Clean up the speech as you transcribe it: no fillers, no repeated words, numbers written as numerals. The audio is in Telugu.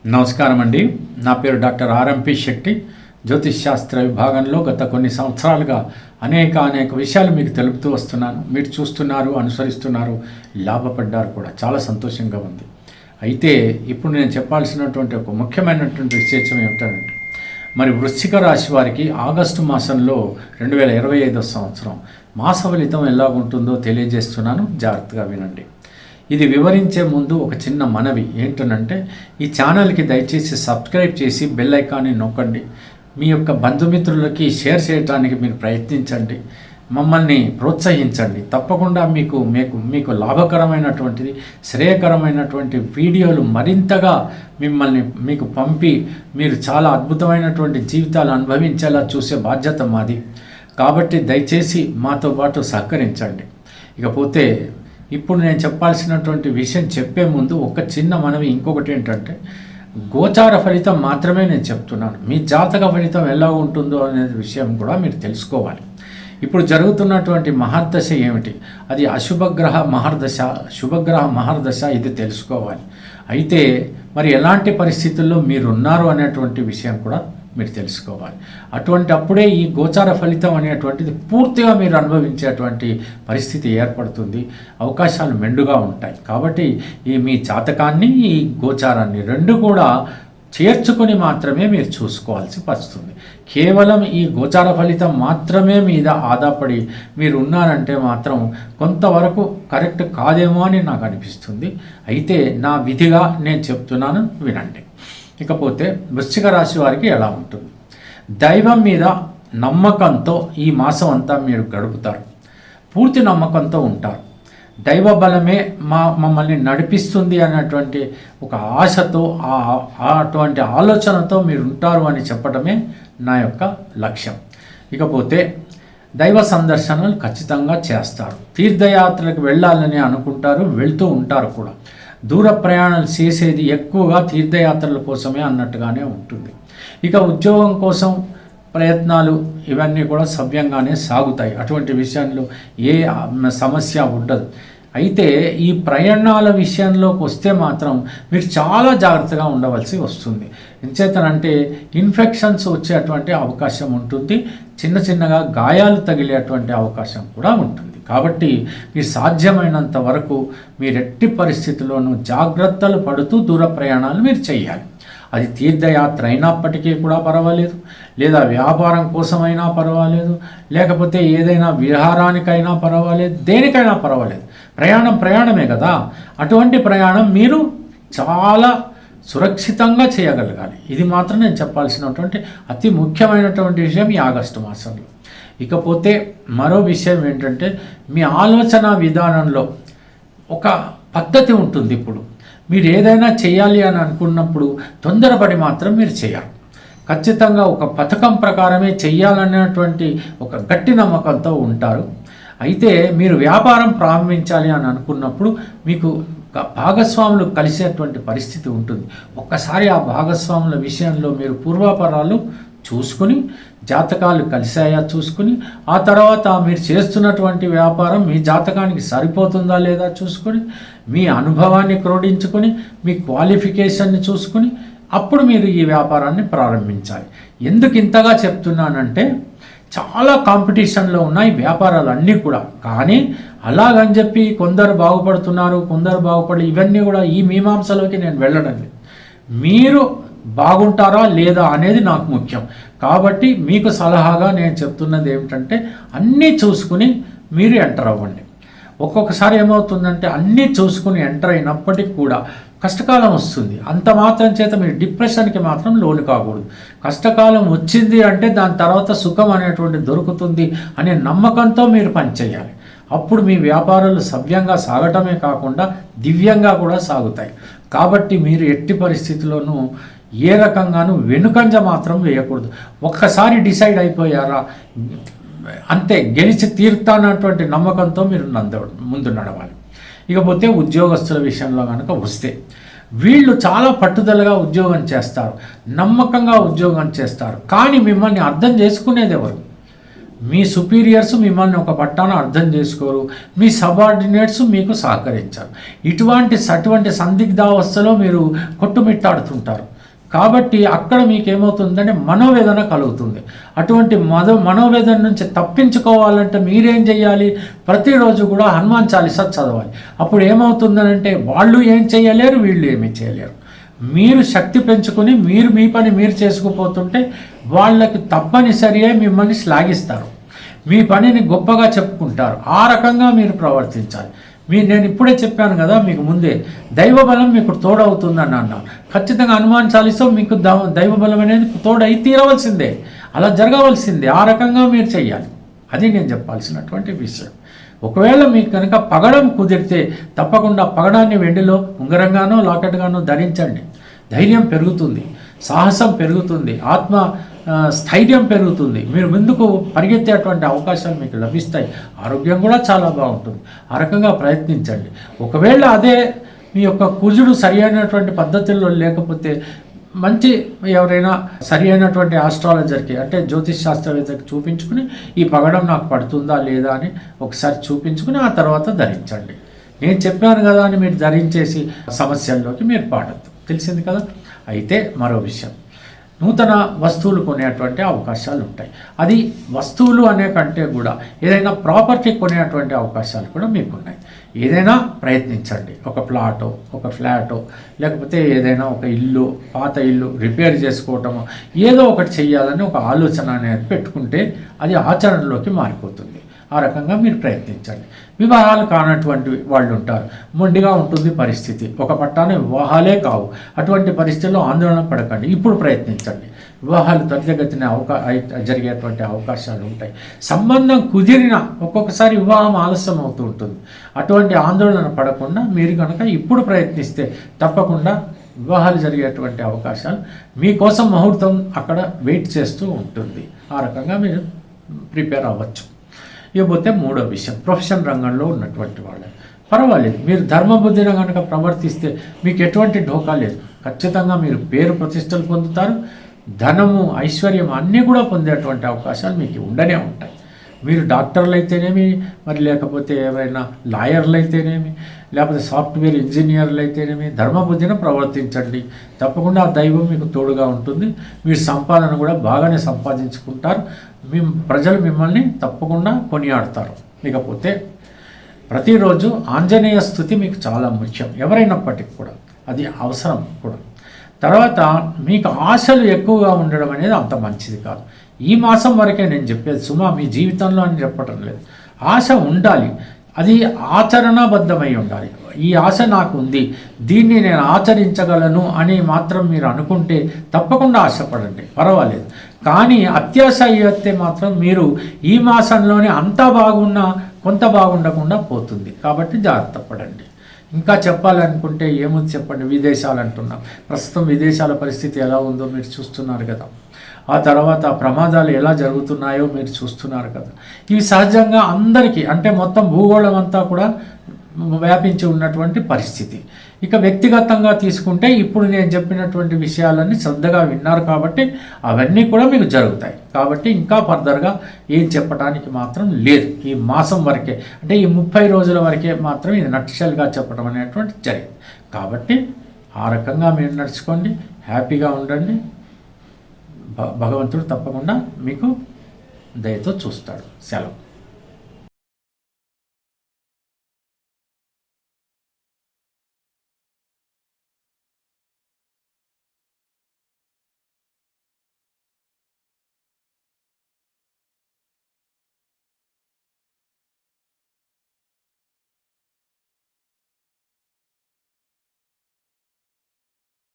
నమస్కారం అండి. నా పేరు డాక్టర్ ఆర్ఎంపి శెట్టి. జ్యోతిష్ శాస్త్ర విభాగంలో గత కొన్ని సంవత్సరాలుగా అనేక విషయాలు మీకు తెలుపుతూ వస్తున్నాను. మీరు చూస్తున్నారు, అనుసరిస్తున్నారు, లాభపడ్డారు కూడా. చాలా సంతోషంగా ఉంది. అయితే ఇప్పుడు నేను చెప్పాల్సినటువంటి ఒక ముఖ్యమైనటువంటి విశేషం ఏమిటంటే, మరి వృశ్చిక రాశి వారికి ఆగస్టు మాసంలో 2025 సంవత్సరం మాస ఫలితం ఎలా ఉంటుందో తెలియజేస్తున్నాను. జాగ్రత్తగా వినండి. ఇది వివరించే ముందు ఒక చిన్న మనవి ఏంటనంటే, ఈ ఛానల్కి దయచేసి సబ్స్క్రైబ్ చేసి బెల్ ఐకాన్ని నొక్కండి. మీ యొక్క బంధుమిత్రులకి షేర్ చేయడానికి మీరు ప్రయత్నించండి. మమ్మల్ని ప్రోత్సహించండి. తప్పకుండా మీకు లాభకరమైనటువంటిది, శ్రేయకరమైనటువంటి వీడియోలు మరింతగా మీకు పంపి మీరు చాలా అద్భుతమైనటువంటి జీవితాలు అనుభవించేలా చూసే బాధ్యత మాది. కాబట్టి దయచేసి మాతో పాటు సహకరించండి. ఇకపోతే ఇప్పుడు నేను చెప్పాల్సినటువంటి విషయం చెప్పే ముందు ఒక చిన్న మనవి ఇంకొకటి ఏంటంటే, గోచార ఫలితం మాత్రమే నేను చెప్తున్నాను. మీ జాతక ఫలితం ఎలా ఉంటుందో అనే విషయం కూడా మీరు తెలుసుకోవాలి. ఇప్పుడు జరుగుతున్నటువంటి మహర్దశ ఏమిటి, అది అశుభగ్రహ మహర్దశ, శుభగ్రహ మహర్దశ, ఇది తెలుసుకోవాలి. అయితే మరి ఎలాంటి పరిస్థితుల్లో మీరున్నారు అనేటువంటి విషయం కూడా మీరు తెలుసుకోవాలి. అప్పుడే ఈ గోచార ఫలితం అనేటువంటిది పూర్తిగా మీరు అనుభవించేటువంటి పరిస్థితి ఏర్పడుతుంది. అవకాశాలు మెండుగా ఉంటాయి. కాబట్టి మీ జాతకాన్ని, ఈ గోచారాన్ని రెండు కూడా చేర్చుకొని మాత్రమే మీరు చూసుకోవాల్సి వస్తుంది. కేవలం ఈ గోచార ఫలితం మాత్రమే మీద ఆధారపడి మీరు ఉన్నారంటే మాత్రం కొంతవరకు కరెక్ట్ కాదేమో అని నాకు అనిపిస్తుంది. అయితే నా విధిగా నేను చెప్తున్నాను, వినండి. ఇకపోతే వృశ్చిక రాశి వారికి ఎలా ఉంటుంది? దైవం మీద నమ్మకంతో ఈ మాసం అంతా మీరు గడుపుతారు. పూర్తి నమ్మకంతో ఉంటారు. దైవ బలమే మమ్మల్ని నడిపిస్తుంది అన్నటువంటి ఒక ఆశతో, అటువంటి ఆలోచనతో మీరు ఉంటారు అని చెప్పడమే నా యొక్క లక్ష్యం. ఇకపోతే దైవ సందర్శనలు ఖచ్చితంగా చేస్తారు. తీర్థయాత్రలకు వెళ్ళాలని అనుకుంటారు, వెళ్తూ ఉంటారు కూడా. దూర ప్రయాణాలు చేసేది ఎక్కువగా తీర్థయాత్రల కోసమే అన్నట్టుగానే ఉంటుంది. ఇక ఉద్యోగం కోసం ప్రయత్నాలు ఇవన్నీ కూడా సవ్యంగానే సాగుతాయి. అటువంటి విషయంలో ఏ సమస్య ఉండదు. అయితే ఈ ప్రయాణాల విషయంలోకి వస్తే మాత్రం మీరు చాలా జాగ్రత్తగా ఉండవలసి వస్తుంది. ఎంచేతనంటే ఇన్ఫెక్షన్స్ వచ్చేటువంటి అవకాశం ఉంటుంది. చిన్నగా గాయాలు తగిలేటువంటి అవకాశం కూడా ఉంటుంది. కాబట్టి మీరు సాధ్యమైనంత వరకు మీరు ఎట్టి పరిస్థితుల్లోనూ జాగ్రత్తలు పడుతూ దూర ప్రయాణాలు మీరు చేయాలి. అది తీర్థయాత్ర అయినప్పటికీ కూడా పర్వాలేదు, లేదా వ్యాపారం కోసమైనా పర్వాలేదు, లేకపోతే ఏదైనా విహారానికైనా పర్వాలేదు, దేనికైనా పర్వాలేదు. ప్రయాణమే కదా. అటువంటి ప్రయాణం మీరు చాలా సురక్షితంగా చేయగలగాలి. ఇది మాత్రం నేను చెప్పాల్సినటువంటి అతి ముఖ్యమైనటువంటి విషయం ఈ ఆగస్టు మాసంలో. ఇకపోతే మరో విషయం ఏంటంటే, మీ ఆలోచన విధానంలో ఒక పద్ధతి ఉంటుంది. ఇప్పుడు మీరు ఏదైనా చేయాలి అని అనుకున్నప్పుడు తొందరపడి మాత్రం మీరు చేయరు. ఖచ్చితంగా ఒక పథకం ప్రకారమే చెయ్యాలనేటువంటి ఒక గట్టి నమ్మకంతో ఉంటారు. అయితే మీరు వ్యాపారం ప్రారంభించాలి అని అనుకున్నప్పుడు మీకు భాగస్వాములు కలిసేటువంటి పరిస్థితి ఉంటుంది. ఒక్కసారి ఆ భాగస్వాముల విషయంలో మీరు పూర్వాపరాలు చూసుకుని, జాతకాలు కలిసాయా చూసుకుని, ఆ తర్వాత మీరు చేస్తున్నటువంటి వ్యాపారం మీ జాతకానికి సరిపోతుందా లేదా చూసుకొని, మీ అనుభవాన్ని క్రోడించుకొని, మీ క్వాలిఫికేషన్ని చూసుకుని, అప్పుడు మీరు ఈ వ్యాపారాన్ని ప్రారంభించాలి. ఎందుకు ఇంతగా చెప్తున్నానంటే, చాలా కాంపిటీషన్లో ఉన్నాయి వ్యాపారాలు అన్నీ కూడా. కానీ అలాగని చెప్పి కొందరు బాగుపడుతున్నారు, కొందరు బాగుపడి, ఇవన్నీ కూడా ఈ మీమాంసలోకి నేను వెళ్ళడం లేదు. మీరు బాగుంటారా లేదా అనేది నాకు ముఖ్యం. కాబట్టి మీకు సలహాగా నేను చెప్తున్నది ఏమిటంటే, అన్నీ చూసుకుని మీరు ఎంటర్ అవ్వండి. ఒక్కొక్కసారి ఏమవుతుందంటే, అన్నీ చూసుకుని ఎంటర్ అయినప్పటికీ కూడా కష్టకాలం వస్తుంది. అంత మాత్రం చేత మీరు డిప్రెషన్కి మాత్రం లోను కాకూడదు. కష్టకాలం వచ్చింది అంటే దాని తర్వాత సుఖం అనేటువంటి దొరుకుతుంది అనే నమ్మకంతో మీరు పనిచేయాలి. అప్పుడు మీ వ్యాపారాలు సవ్యంగా సాగటమే కాకుండా దివ్యంగా కూడా సాగుతాయి. కాబట్టి మీరు ఎట్టి పరిస్థితుల్లోనూ ఏ రకంగానూ వెనుకంజ మాత్రం వేయకూడదు. ఒక్కసారి డిసైడ్ అయిపోయారా, అంతే, గెలిచి తీరుతానటువంటి నమ్మకంతో మీరు ముందు నడవాలి. ఇకపోతే ఉద్యోగస్తుల విషయంలో కనుక వస్తే, వీళ్ళు చాలా పట్టుదలగా ఉద్యోగం చేస్తారు, నమ్మకంగా ఉద్యోగం చేస్తారు. కానీ మిమ్మల్ని అర్థం చేసుకునేది ఎవరు? మీ సుపీరియర్స్ మిమ్మల్ని ఒక పట్టాన అర్థం చేసుకోరు, మీ సబార్డినేట్స్ మీకు సహకరించారు. అటువంటి సందిగ్ధావస్థలో మీరు కొట్టుమిట్టాడుతుంటారు. కాబట్టి అక్కడ మీకేమవుతుందంటే మనోవేదన కలుగుతుంది. అటువంటి మనోవేదన నుంచి తప్పించుకోవాలంటే మీరేం చేయాలి? ప్రతిరోజు కూడా హనుమాన్ చాలీసా చదవాలి. అప్పుడు ఏమవుతుందనంటే వాళ్ళు ఏం చేయలేరు, వీళ్ళు ఏమీ చేయలేరు. మీరు శక్తి పెంచుకొని మీ పని మీరు చేసుకుపోతుంటే వాళ్ళకి తప్పనిసరిగా మిమ్మల్ని శ్లాఘిస్తారు, మీ పనిని గొప్పగా చెప్పుకుంటారు. ఆ రకంగా మీరు ప్రవర్తించాలి. నేను ఇప్పుడే చెప్పాను కదా మీకు ముందే, దైవబలం మీకు తోడవుతుందని అన్నాను. ఖచ్చితంగా హనుమాన్ చాలీసా మీకు దైవబలం అనేది తోడై తీరవలసిందే, అలా జరగవలసిందే. ఆ రకంగా మీరు చెయ్యాలి. అది నేను చెప్పాల్సినటువంటి విషయం. ఒకవేళ మీకు కనుక పగడం కుదిరితే తప్పకుండా పగడాన్ని వెండిలో ఉంగరంగానో లాకెట్గానో ధరించండి. ధైర్యం పెరుగుతుంది, సాహసం పెరుగుతుంది, ఆత్మ స్థైర్యం పెరుగుతుంది. మీరు ముందుకు పరిగెత్తేటువంటి అవకాశాలు మీకు లభిస్తాయి. ఆరోగ్యం కూడా చాలా బాగుంటుంది. ఆ రకంగా ప్రయత్నించండి. ఒకవేళ అదే మీ యొక్క కుజుడు సరి అయినటువంటి పద్ధతుల్లో లేకపోతే ఎవరైనా సరి అయినటువంటి ఆస్ట్రాలజర్కి అంటే జ్యోతిష్ శాస్త్రవేత్తకి చూపించుకుని ఈ పగడం నాకు పడుతుందా లేదా అని ఒకసారి చూపించుకుని ఆ తర్వాత ధరించండి. నేను చెప్పాను కదా అని మీరు ధరించేసి సమస్యల్లోకి మీరు పడద్దు. తెలిసింది కదా. అయితే మరో విషయం, నూతన వస్తువులు కొనేటువంటి అవకాశాలు ఉంటాయి. అది వస్తువులు అనే కంటే కూడా ఏదైనా ప్రాపర్టీ కొనేటువంటి అవకాశాలు కూడా మీకున్నాయి. ఏదైనా ప్రయత్నించండి. ఒక ప్లాటో, ఒక ఫ్లాటో, లేకపోతే ఏదైనా ఒక ఇల్లు, పాత ఇల్లు రిపేర్ చేసుకోవటమో ఏదో ఒకటి చెయ్యాలని ఒక ఆలోచన అనేది పెట్టుకుంటే అది ఆచరణలోకి మారిపోతుంది. ఆ రకంగా మీరు ప్రయత్నించండి. వివాహాలు కానటువంటి వాళ్ళు ఉంటారు, మొండిగా ఉంటుంది పరిస్థితి, ఒక పట్టాన వివాహాలే కావు. అటువంటి పరిస్థితుల్లో ఆందోళన పడకండి. ఇప్పుడు ప్రయత్నించండి. వివాహాలు త్వరితగతిన జరిగేటువంటి అవకాశాలు ఉంటాయి. సంబంధం కుదిరిన ఒక్కొక్కసారి వివాహం ఆలస్యం అవుతూ ఉంటుంది. అటువంటి ఆందోళన పడకుండా మీరు కనుక ఇప్పుడు ప్రయత్నిస్తే తప్పకుండా వివాహాలు జరిగేటువంటి అవకాశాలు మీకోసం ముహూర్తం అక్కడ వెయిట్ చేస్తూ ఉంటుంది. ఆ రకంగా మీరు ప్రిపేర్ అవ్వచ్చు. ఇకపోతే మూడో విషయం, ప్రొఫెషన్ రంగంలో ఉన్నటువంటి వాళ్ళు పర్వాలేదు. మీరు ధర్మబుద్ధిని కనుక ప్రవర్తిస్తే మీకు ఎటువంటి ఢోకా లేదు. ఖచ్చితంగా మీరు పేరు ప్రతిష్టలు పొందుతారు. ధనము, ఐశ్వర్యం అన్నీ కూడా పొందేటువంటి అవకాశాలు మీకు ఉండనే ఉంటాయి. మీరు డాక్టర్లు అయితేనేమి, మరి లేకపోతే ఎవరైనా లాయర్లు అయితేనేమి, లేకపోతే సాఫ్ట్వేర్ ఇంజనీర్లు అయితేనేమి, ధర్మబుద్ధిని ప్రవర్తించండి. తప్పకుండా ఆ దైవం మీకు తోడుగా ఉంటుంది. మీరు సంపాదన కూడా బాగానే సంపాదించుకుంటారు. ప్రజలు మిమ్మల్ని తప్పకుండా కొనియాడతారు. ఇకపోతే ప్రతిరోజు ఆంజనేయ స్తుతి మీకు చాలా ముఖ్యం, ఎవరైనప్పటికీ కూడా అది అవసరం కూడా. తర్వాత మీకు ఆశలు ఎక్కువగా ఉండడం అనేది అంత మంచిది కాదు. ఈ మాసం వరకే నేను చెప్పేది సుమా, మీ జీవితంలో అని చెప్పటం లేదు. ఆశ ఉండాలి, అది ఆచరణబద్ధమై ఉండాలి. ఈ ఆశ నాకు ఉంది, దీన్ని నేను ఆచరించగలను అని మాత్రం మీరు అనుకుంటే తప్పకుండా ఆశపడండి, పర్వాలేదు. కానీ అత్యాశ అయ్యితే మాత్రం మీరు ఈ మాసంలోనే అంతా బాగున్నా కొంత బాగుండకుండా పోతుంది. కాబట్టి జాగ్రత్త పడండి. ఇంకా చెప్పాలనుకుంటే ఏముంది చెప్పండి. విదేశాలు అంటున్నాం, ప్రస్తుతం విదేశాల పరిస్థితి ఎలా ఉందో మీరు చూస్తున్నారు కదా. ఆ తర్వాత ప్రమాదాలు ఎలా జరుగుతున్నాయో మీరు చూస్తున్నారు కదా. ఇవి సహజంగా అందరికీ, అంటే మొత్తం భూగోళం అంతా కూడా వ్యాపించి ఉన్నటువంటి పరిస్థితి. ఇక వ్యక్తిగతంగా తీసుకుంటే ఇప్పుడు నేను చెప్పినటువంటి విషయాలన్నీ శ్రద్ధగా విన్నారు కాబట్టి అవన్నీ కూడా మీకు జరుగుతాయి. కాబట్టి ఇంకా ఫర్దర్గా ఏం చెప్పడానికి మాత్రం లేదు. ఈ మాసం వరకే, అంటే ఈ 30 రోజుల వరకే మాత్రం ఇది నట్షల్గా చెప్పడం అనేటువంటి జరిగింది. కాబట్టి ఆ రకంగా మీరు నడుచుకోండి, హ్యాపీగా ఉండండి. భగవంతుడు తప్పకుండా మీకు దయతో చూస్తాడు. సెలవు.